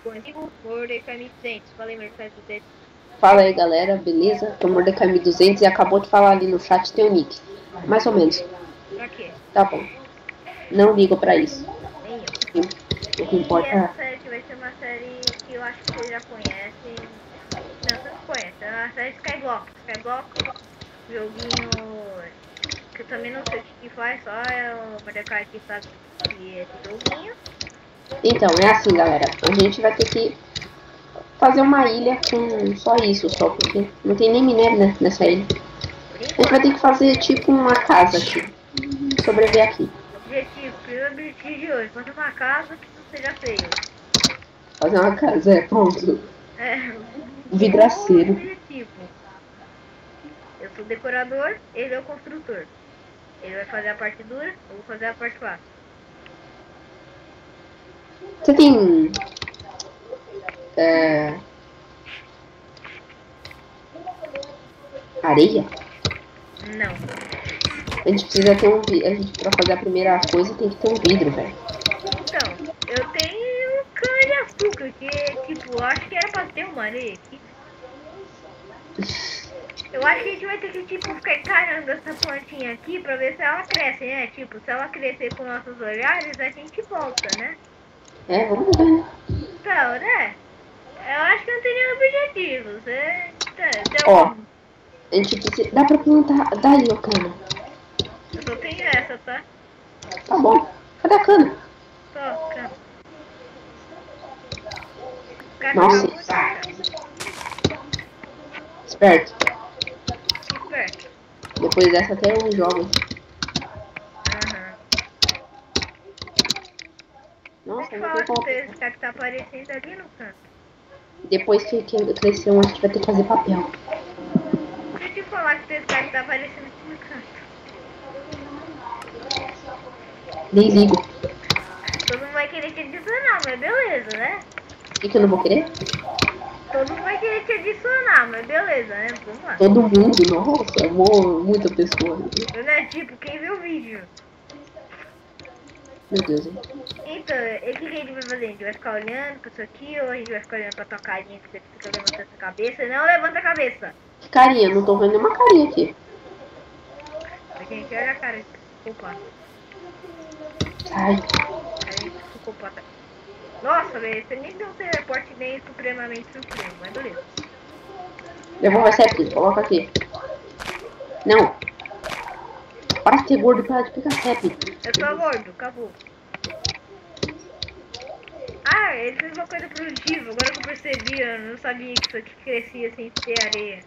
Contigo, Mordecai 1200. Falei, Mordecai 1200. Fala aí, galera, beleza? Tô Mordecai 1200 e acabou de falar ali no chat teu nick. Mais ou menos. Pra quê? Tá bom. Não ligo pra isso. Nem eu. O que E importa essa é... série aqui vai ser uma série que eu acho que vocês já conhecem. Não, vocês não conhecem. É uma série Skyblock. Skyblock, joguinho que eu também não sei o que faz, só é o Mordecai que sabe que é esse joguinho. Então, é assim, galera. A gente vai ter que fazer uma ilha com só isso, só porque não tem nem minério, né, nessa ilha. Por A gente vai ter enquanto. que fazer tipo uma casa aqui. Sobreviver aqui. Objetivo, primeiro objetivo de hoje, fazer uma casa que não seja feio. Fazer uma casa, pronto. É, bom Vidraceiro. objetivo. Eu sou decorador, ele é o construtor. Ele vai fazer a parte dura, eu vou fazer a parte fácil. Você tem... areia? Não. A gente precisa ter um... A gente, pra fazer a primeira coisa, tem que ter um vidro, velho. Então, eu tenho cana-de-açúcar, que tipo, acho que era pra ter uma areia aqui. Eu acho que a gente vai ter que, tipo, ficar encarando essa plantinha aqui pra ver se ela cresce, né? Tipo, se ela crescer com nossos olhares, a gente volta, né? É, vamos ver, né? Então, né? Eu acho que não tem nenhum objetivo. Você tem Ó, algum? a gente precisa... Dá pra plantar... Daí, ó, cana. Eu só tenho essa, tá? Tá bom. Cadê a cana? Só, cana. O cara Nossa, acabou de achar. esperto. Esperto. Depois dessa até eu jogo. Aham. Deixa eu Nossa, te não tem falar que o como. teu Skype tá aparecendo ali no canto. Depois que crescer, a gente vai ter que fazer papel. Deixa eu te falar que o teu Skype tá aparecendo aqui no canto. Nem ligo. Todo mundo vai querer te adicionar, mas beleza, né? O que eu não vou querer? Todo mundo vai querer te adicionar, mas beleza, né? Vamos lá. Todo mundo, nossa, muita pessoa. Né? Tipo, quem viu o vídeo. Meu Deus, hein? Então, o que a gente vai fazer? A gente vai ficar olhando pra isso aqui ou a gente vai ficar olhando pra tua carinha que você fica levantando essa cabeça? Não levanta a cabeça! Que carinha, não tô vendo nenhuma carinha aqui. A gente olha a cara de psicopata. Ai, Cara de psicopata. Nossa, velho, você nem deu um teleporte nem supremamente supremo, mas beleza. devolve essa aqui, coloca aqui. Não. Para de ter gordo para de pegar rap. Eu sou gordo, acabou. Ah, ele fez uma coisa produtiva, agora que eu percebi, eu não sabia que isso aqui crescia sem ter areia.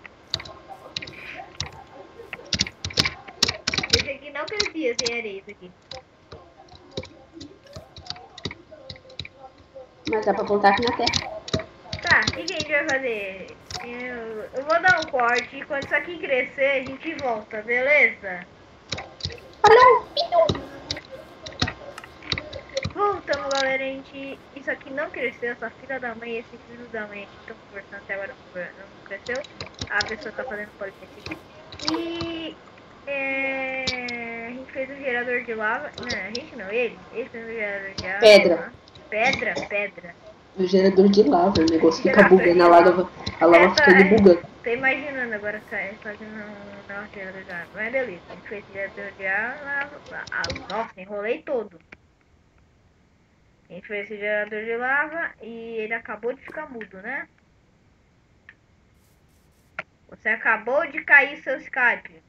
Esse aqui não crescia sem areia, isso aqui. Mas dá pra plantar aqui na terra. Tá, o que a gente vai fazer? Eu vou dar um corte e quando isso aqui crescer, a gente volta, beleza? Falou! Voltamos, galera. Isso aqui não cresceu. Essa filha da mãe e esse filho da mãe aqui estão conversando até agora. Não cresceu. A pessoa tá fazendo podcast aqui. E a gente fez um gerador de lava. Não, a gente não, ele. Ele fez um gerador de Pedra. água. Pedra, pedra. O gerador de lava, o negócio fica Gerador bugando, de lava. a lava ficando bugando. Tô imaginando agora fazendo um nosso gerador de água. Mas beleza, a gente fez gerador de água. Nossa, enrolei todo. A gente fez esse gerador de lava e ele acabou de ficar mudo, né? Você acabou de cair seu Skype.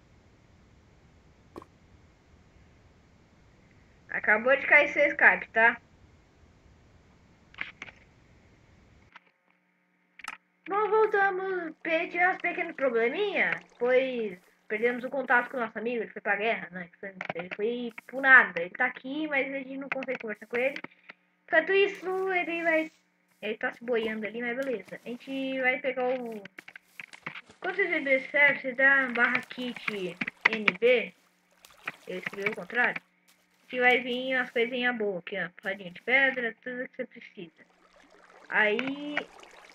Acabou de cair seu Skype, tá? Nós voltamos, tivemos um pequeno probleminha, pois perdemos o contato com o nosso amigo, ele foi pra guerra, né? Ele foi por nada. Ele tá aqui, mas a gente não consegue conversar com ele. Enquanto isso, ele vai... Ele tá se boiando ali, mas beleza. A gente vai pegar o... Quando você escrever certo, você dá barra kit NB. Eu escrevi o contrário. Que vai vir as coisinhas boas aqui, ó. Padinha de pedra, tudo que você precisa. Aí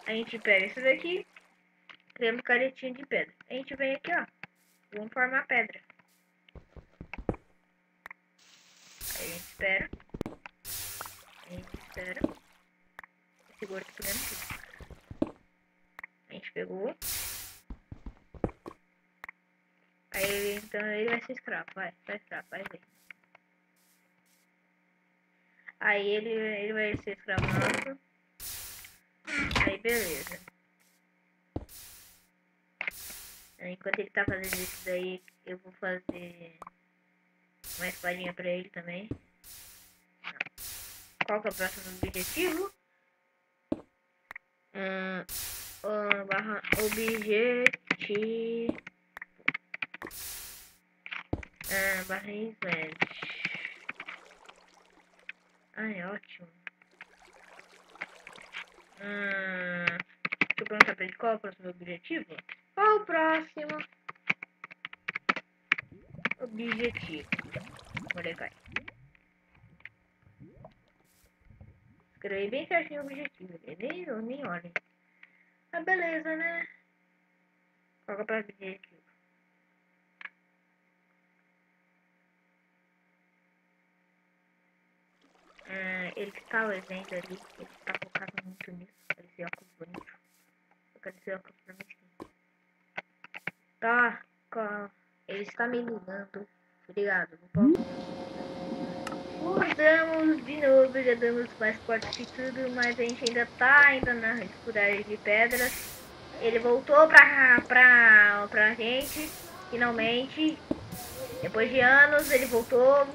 a gente pega isso daqui. Temos caretinha de pedra. A gente vem aqui, ó. Vamos formar pedra. Aí a gente espera. A gente espera. esse gordo tá pegando tudo. A gente pegou. Aí então ele vai ser escravo, vai escravo, vai ver. Aí ele vai ser escravo nosso. Aí beleza. Enquanto ele tá fazendo isso daí, eu vou fazer uma espadinha pra ele também. Qual que é o próximo objetivo? Barra objetivo. Barra slash. Ai, ótimo. Deixa eu perguntar pra ele qual é o próximo objetivo. Qual o próximo objetivo? Mordecai. Escrevi bem certinho o objetivo. Nem olhem. Ah, beleza, né? Qual que é o próximo objetivo? Ele está vendo ali. Ele está focado muito nisso. Esse óculos bonito. Eu quero esse óculos pra mim. Tá. Ele está me ligando. Obrigado. Mudamos de novo, já damos mais cortes e tudo, mas a gente ainda tá na escuragem de pedras. Ele voltou pra gente, finalmente. Depois de anos, ele voltou.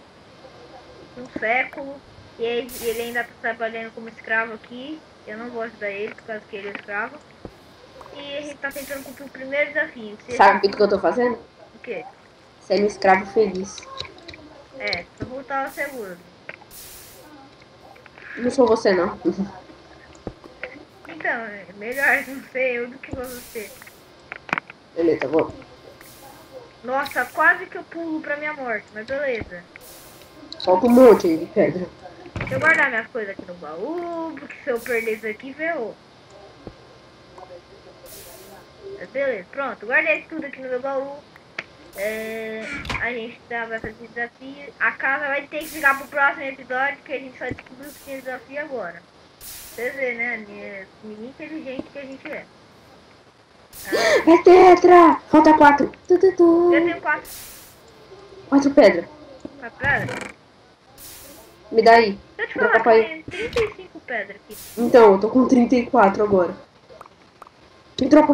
Um século. E ele ainda tá trabalhando como escravo aqui. Eu não vou ajudar ele, por causa que ele é escravo. E a gente tá tentando cumprir o primeiro desafio. Sabe o que eu tô fazendo? O quê? Ser um escravo feliz. Pra voltar ao seguro. Não sou você, não. Então, é melhor não ser eu do que você. Beleza, vou. Nossa, quase que eu pulo pra minha morte, mas beleza. Falta um monte aí de pedra. Deixa eu guardar minhas coisas aqui no baú, porque se eu perder isso aqui, ferrou. Mas beleza, pronto, guardei tudo aqui no meu baú. A gente vai fazer desafio. A casa vai ter que ficar pro próximo episódio, que a gente só descobriu que tinha desafio agora. Vocês verem, né? Menina inteligente que a gente é. É tetra! Falta 4. Eu tenho 4. 4 pedras. 4 pedras? Me dá aí. Deixa eu te falar que tem 35 pedras aqui. Então, eu tô com 34 agora. Me dropa.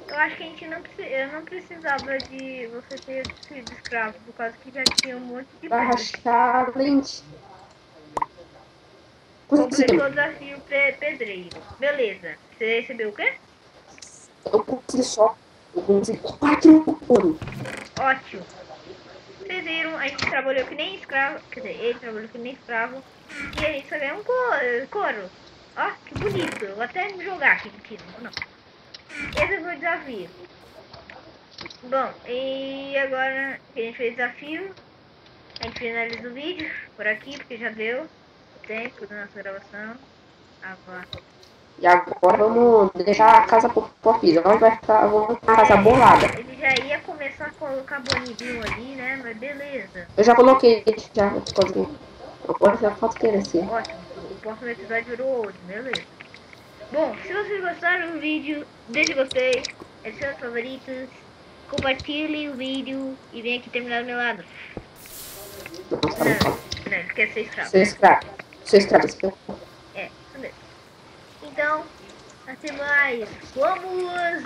Eu acho que a gente eu não precisava de você ter sido escravo, por causa que já tinha um monte de Barra pedras. challenge. Completou o desafio pedreiro. Beleza. Você recebeu o quê? Eu consegui 4 ouro. Ótimo. Vocês viram, a gente trabalhou que nem escravo. Quer dizer, ele trabalhou que nem escravo. E a gente só ganhou um couro. Ó, que bonito. Eu vou até me jogar aqui. Mentira, não. Esse foi o desafio. Bom, e agora que a gente fez o desafio, a gente finaliza o vídeo por aqui, porque já deu o tempo da nossa gravação. Agora. E agora vamos deixar a casa por piso. Agora vai ficar uma casa bolada. Ele já ia começar a colocar bonidinho ali, né? Mas beleza. Eu já coloquei, já. Agora já falta crescer. Ótimo. O próximo episódio virou outro, beleza. Bom, se vocês gostaram do vídeo, deixe gostei, adicione favoritos, compartilhe o vídeo e vem aqui terminar do meu lado. Não, ele quer ser escravo. Ser escravo. É, isso mesmo. Então, até mais. Vamos!